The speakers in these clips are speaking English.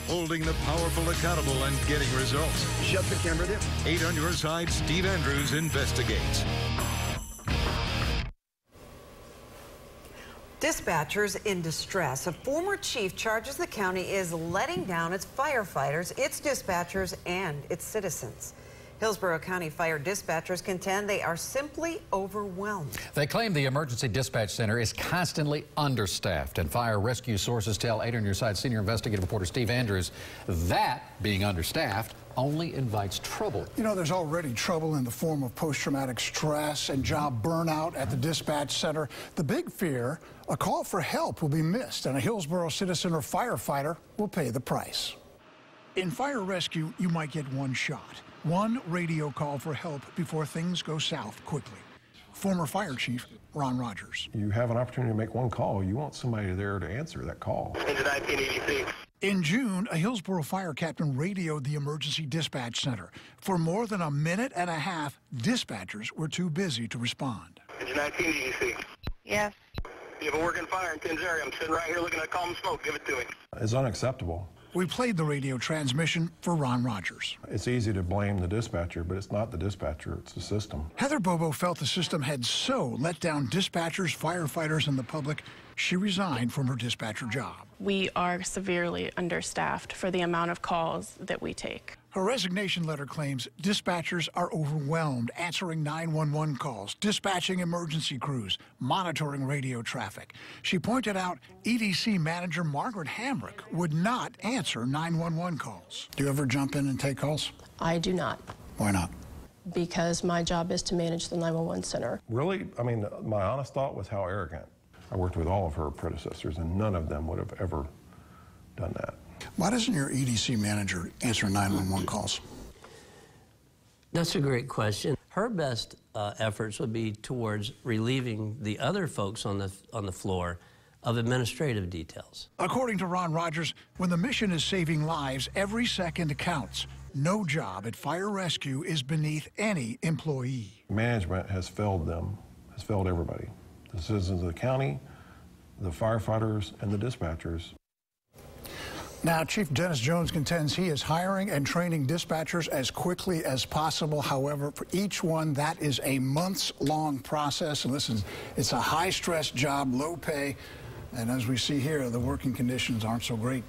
holding the powerful accountable and getting results. Shut the camera there. 8 on your side, Steve Andrews investigates. Dispatchers in distress. A former chief charges the county is letting down its firefighters, its dispatchers, and its citizens. Hillsborough County fire dispatchers contend they are simply overwhelmed. They claim the emergency dispatch center is constantly understaffed, and fire rescue sources tell 8 on your side senior investigative reporter Steve Andrews that being understaffed only invites trouble. You know, there's already trouble in the form of post-traumatic stress and job burnout at the dispatch center. The big fear, a call for help will be missed, and a Hillsborough citizen or firefighter will pay the price. In fire rescue, you might get one shot. One radio call for help before things go south quickly. Former Fire Chief Ron Rogers. You have an opportunity to make one call. You want somebody there to answer that call. In June, a Hillsborough fire captain radioed the emergency dispatch center. For more than a minute and a half, dispatchers were too busy to respond. Engine 19, EDC. Yes. You have a working fire in Tim's area. I'm sitting right here looking at calm smoke. Give it to me. It's unacceptable. We played the radio transmission for Ron Rogers. It's easy to blame the dispatcher, but it's not the dispatcher, it's the system. Heather Bobo felt the system had so let down dispatchers, firefighters, and the public, she resigned from her dispatcher job. We are severely understaffed for the amount of calls that we take. Her resignation letter claims dispatchers are overwhelmed answering 911 calls, dispatching emergency crews, monitoring radio traffic. She pointed out EDC manager Margaret Hamrick would not answer 911 calls. Do you ever jump in and take calls? I do not. Why not? Because my job is to manage the 911 center. Really, I mean, my honest thought was how arrogant. I worked with all of her predecessors, and none of them would have ever done that. Why doesn't your EDC manager answer 911 calls? That's a great question. Her best efforts would be towards relieving the other folks on the floor of administrative details. According to Ron Rogers, when the mission is saving lives, every second counts. No job at fire rescue is beneath any employee. Management has failed them, has failed everybody. The citizens of the county, the firefighters, and the dispatchers. Now, Chief Dennis Jones contends he is hiring and training dispatchers as quickly as possible. However, for each one, that is a months-long process. And listen, it's a high-stress job, low pay, and as we see here, the working conditions aren't so great.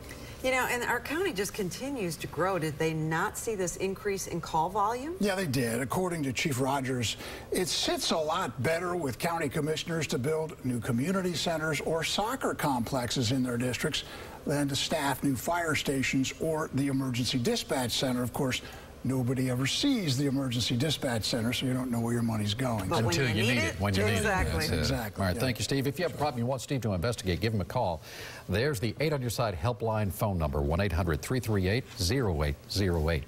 You know, and our county just continues to grow. Did they not see this increase in call volume? Yeah, they did. According to Chief Rogers, it sits a lot better with county commissioners to build new community centers or soccer complexes in their districts than to staff new fire stations or the emergency dispatch center. Of course, nobody ever sees the emergency dispatch center, so you don't know where your money's going. But until you need it. When you need it. Exactly. Exactly. All right, thank you, Steve. If you have a problem you want Steve to investigate, give him a call. There's the 8 on your side helpline phone number, 1-800-338-0808.